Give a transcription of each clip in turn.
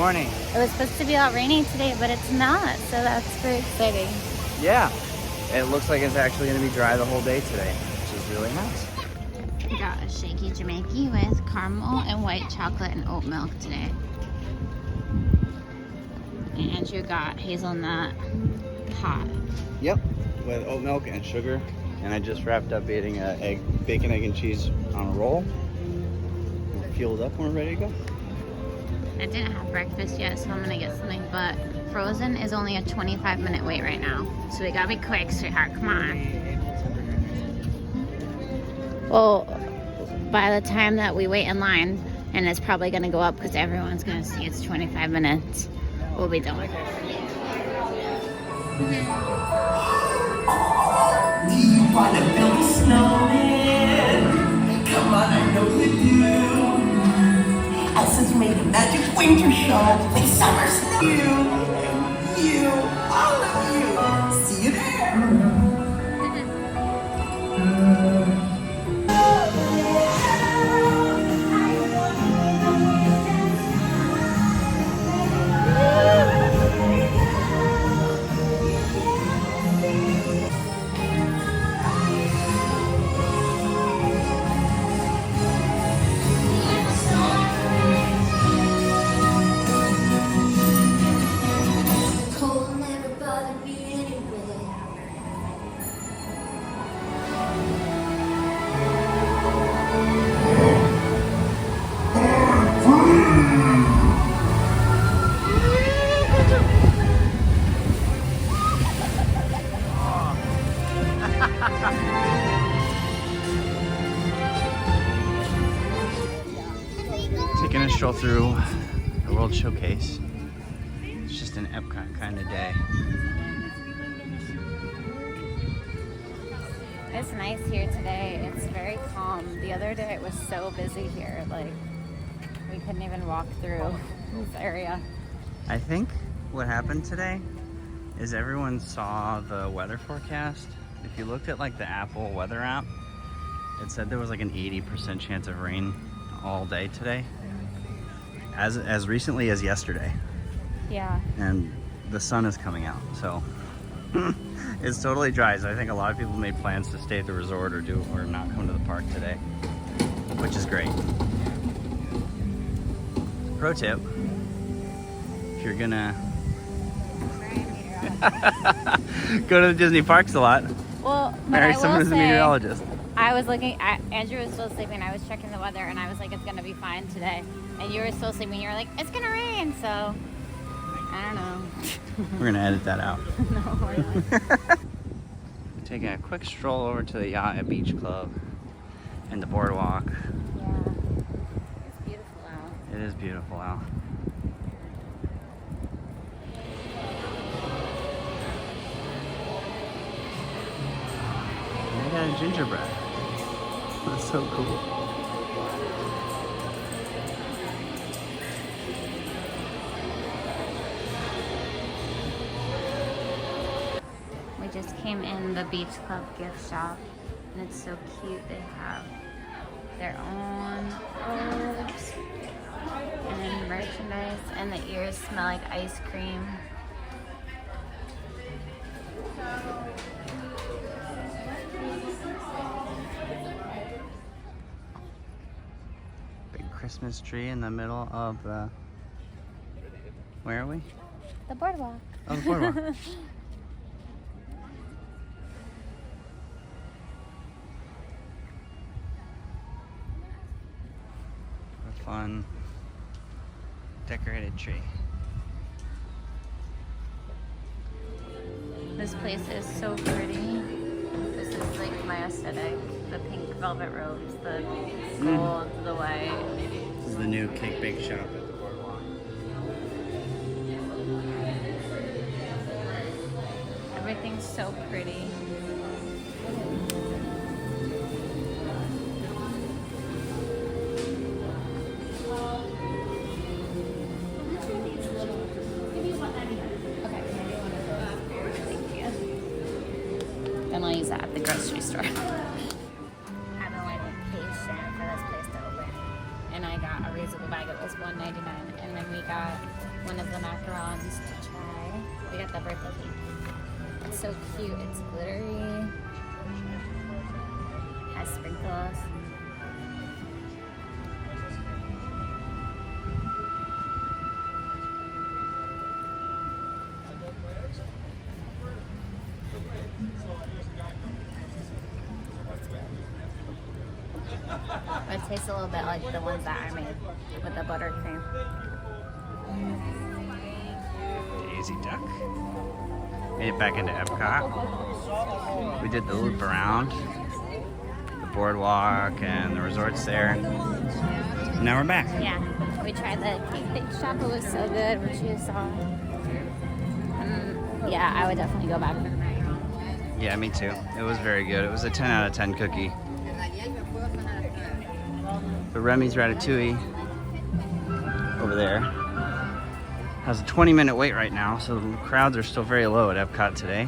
morning. It was supposed to be all rainy today, but it's not, so that's very exciting. Yeah, it looks like it's actually going to be dry the whole day today, which is really nice. We got a shaky Jamaican with caramel and white chocolate and oat milk today. And Andrew got hazelnut hot. Yep, with oat milk and sugar. And I just wrapped up eating a bacon, egg, and cheese on a roll. We're fueled up and we're ready to go. I didn't have breakfast yet, so I'm gonna get something, but Frozen is only a 25-minute wait right now. So we gotta be quick, sweetheart, come on. Well, by the time that we wait in line, and it's probably gonna go up because everyone's gonna see it's 25 minutes, we'll be done with it. Do you want to build a snowman? Come on, I know you do. Elsa's made a magic winter show with summer snow. You, all of you. See you there. Taking a stroll through the World Showcase. It's just an Epcot kind of day. It's nice here today. It's very calm. The other day it was so busy here, like we couldn't even walk through this area. I think what happened today is everyone saw the weather forecast. If you looked at like the Apple weather app, it said there was like an 80% chance of rain all day today. As recently as yesterday. Yeah. And the sun is coming out, so it's totally dry. So I think a lot of people made plans to stay at the resort or not come to the park today, which is great. Pro tip: if you're gonna go to the Disney parks a lot, Well, marry someone who's a meteorologist. I was looking at, Andrew was still sleeping. I was checking the weather and I was like, it's gonna be fine today. And you were still sleeping. You were like, it's gonna rain. So I don't know. We're gonna edit that out. No, we're not. We're taking a quick stroll over to the Yacht at Beach Club and the Boardwalk. Yeah, it's beautiful out. It is beautiful out. They got a gingerbread. That's so cool. We just came in the Beach Club gift shop and it's so cute. They have their own robes and merchandise, and the ears smell like ice cream. Big Christmas tree in the middle of the... Where are we? The boardwalk. Oh, the Boardwalk. A fun decorated tree. This place is so pretty. This is like my aesthetic. The pink velvet robes, the gold, the white. This is the new cake bake shop at the Boardwalk. Everything's so pretty. Then I'll use that at the grocery store. I've been waiting patient for this place to open. And I got a reasonable bag. It was $1.99. And then we got one of the macarons to try. We got the birthday cake. It's so cute. It's glittery. Has sprinkles. It tastes a little bit like the ones that I made with the buttercream. Daisy Duck. Made it back into Epcot. We did the loop around, the boardwalk and the resorts there. Now we're back. Yeah, we tried the cake bake shop. It was so good, which you saw. Yeah, I would definitely go back. Yeah, me too. It was very good. It was a 10 out of 10 cookie. The Remy's Ratatouille over there has a 20-minute wait right now, so the crowds are still very low at Epcot today.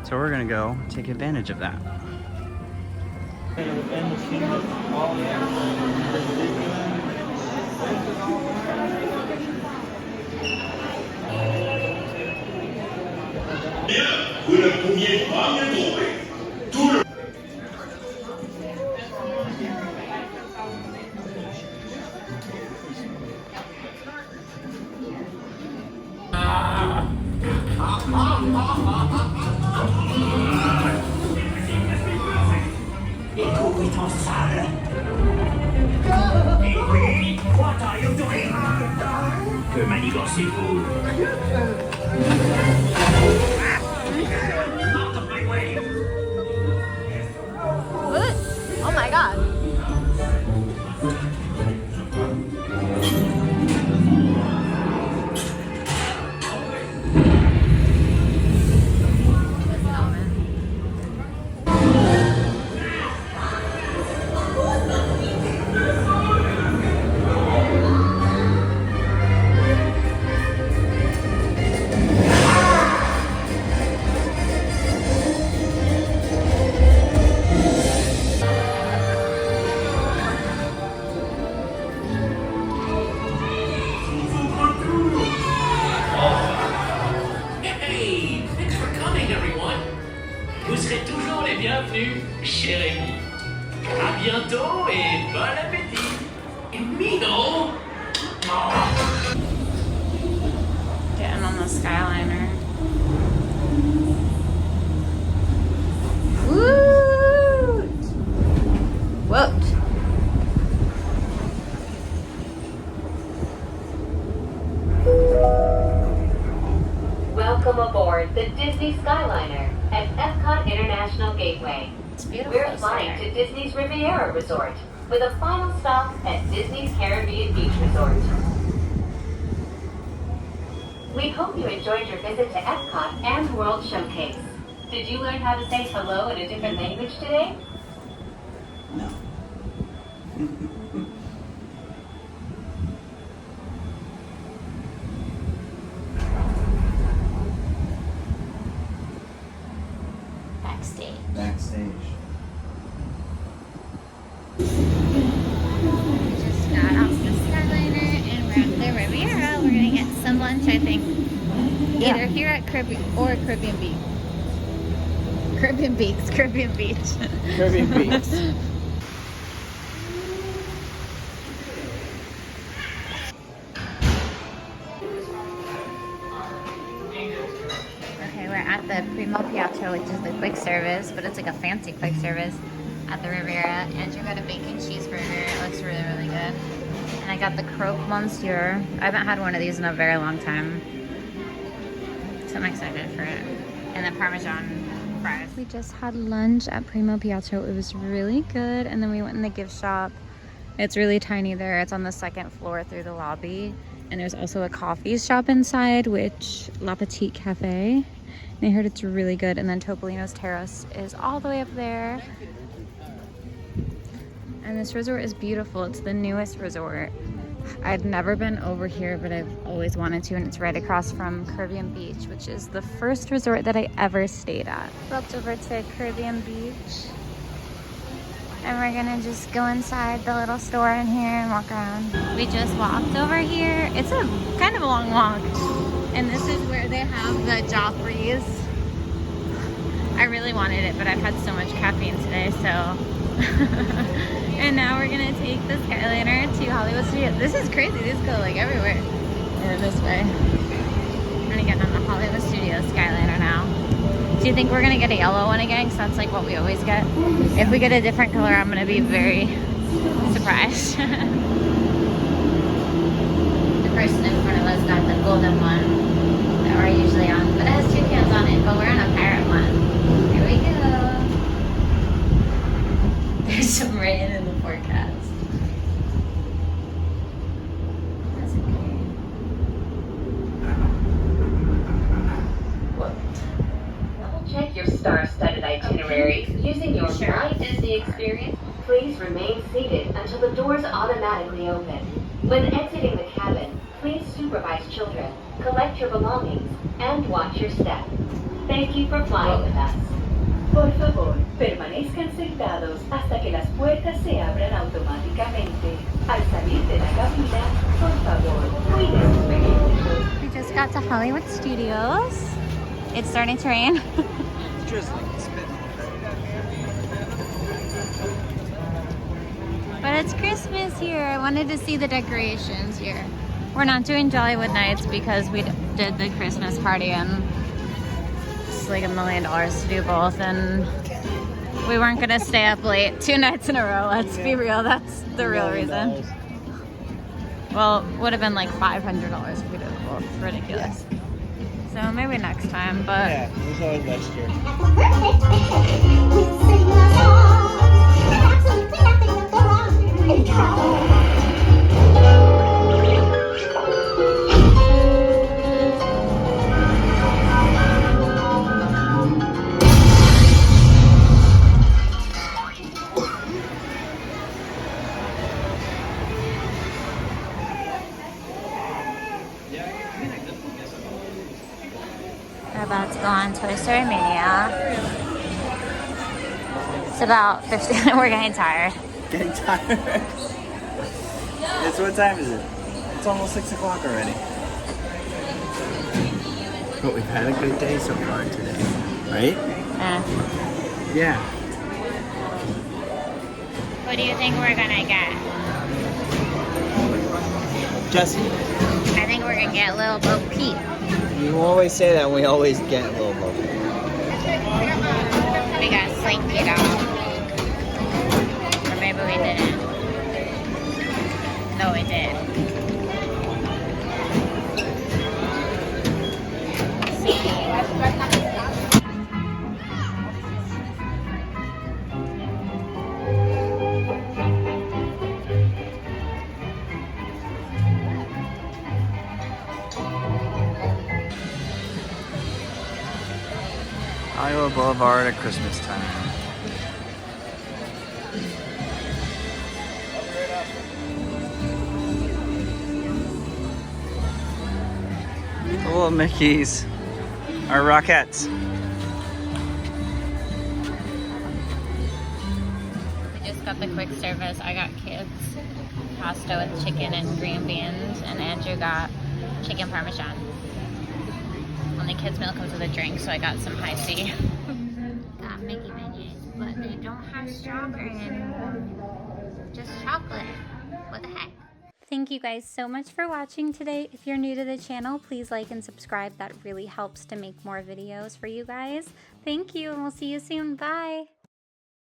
So we're gonna go take advantage of that. Vous ne pouviez pas me tromper. Tout le... Et tout est en salle. Et oui, what are you doing? Que manigancez-vous? Out of my way. Oh my god. Hey, thanks for coming, everyone. Vous serez toujours les bienvenus chez Remy. À bientôt et bon appétit. Et Mino. Getting on the Skyliner. Woot! Woot! Welcome aboard the Disney Skyliner at Epcot International Gateway. It's beautiful. We're flying to Disney's Riviera Resort with a final stop at Disney's Caribbean Beach Resort. We hope you enjoyed your visit to Epcot and World Showcase. Did you learn how to say hello in a different language today? No. Backstage. Backstage. We just got off the Skyliner and we're at the Riviera. We're gonna get some lunch, I think. Either here at Caribbean or Caribbean Beach. Caribbean Beach. Caribbean Beach. Caribbean Beach. Okay, we're at the Primo Piatto, which is the quick service, but it's like a fancy quick service at the Riviera. Andrew got a bacon cheeseburger. It looks really, really good. And I got the croque monsieur. I haven't had one of these in a very long time, so I'm excited for it. And the Parmesan fries. We just had lunch at Primo Piatto. It was really good. And then we went in the gift shop. It's really tiny there. It's on the second floor through the lobby. And there's also a coffee shop inside, which La Petite Cafe. And I heard it's really good. And then Topolino's Terrace is all the way up there. And this resort is beautiful. It's the newest resort. I'd never been over here, but I've always wanted to, and it's right across from Caribbean Beach, which is the first resort that I ever stayed at. Walked over to Caribbean Beach. And we're gonna just go inside the little store in here and walk around. We just walked over here. It's a kind of a long walk. And this is where they have the Joffreys. I really wanted it, but I've had so much caffeine today, so. And now we're gonna take the Skyliner to Hollywood Studios. This is crazy, these go like everywhere. Or this way. We're gonna get on the Hollywood Studios Skyliner now. Do you think we're gonna get a yellow one again? Because that's like what we always get. If we get a different color, I'm gonna be very surprised. The person in front of us got the golden one that we're usually on, but it has two cans on it, but we're on a pirate one. Here we go. There's some rain in the forecast. That's okay. Check your star-studded itinerary. Using your My Disney experience, please remain seated until the doors automatically open. When exiting the cabin, please supervise children, collect your belongings, and watch your step. Thank you for flying with us. Por favor, permanezcan sentados hasta que las puertas se abran automáticamente. Al salir de la cabina, por favor, cuiden sus pequeños. We just got to Hollywood Studios. It's starting to rain. But it's Christmas here. I wanted to see the decorations here. We're not doing Jollywood Nights because we did the Christmas party and it's like $1 million to do both, and we weren't gonna stay up late 2 nights in a row. Let's be real, that's the real reason. Well, it would have been like $500 if we did both. It's ridiculous. So maybe next time, but Yeah, it was always last year. we're about to go on Toy Story Mania. It's about 15, we're getting tired. Getting tired. What time is it? It's almost 6 o'clock already. But we've had a good day so far today, right? Yeah. What do you think we're gonna get? Jesse, I think we're gonna get Little Bo Peep. you always say that, and we always get a little bit. We got Slinky Dog. Or maybe we didn't. No, we did. Hollywood Boulevard at Christmas time. The little Mickeys are Rockettes. We just got the quick service. I got kids pasta with chicken and green beans, and Andrew got chicken parmesan. And the kids' meal comes with a drink, so I got some high C. Got Mickey Minutes, but they don't have strawberry anymore. Just chocolate. What the heck? Thank you guys so much for watching today. If you're new to the channel, please like and subscribe. That really helps to make more videos for you guys. Thank you, and we'll see you soon. Bye.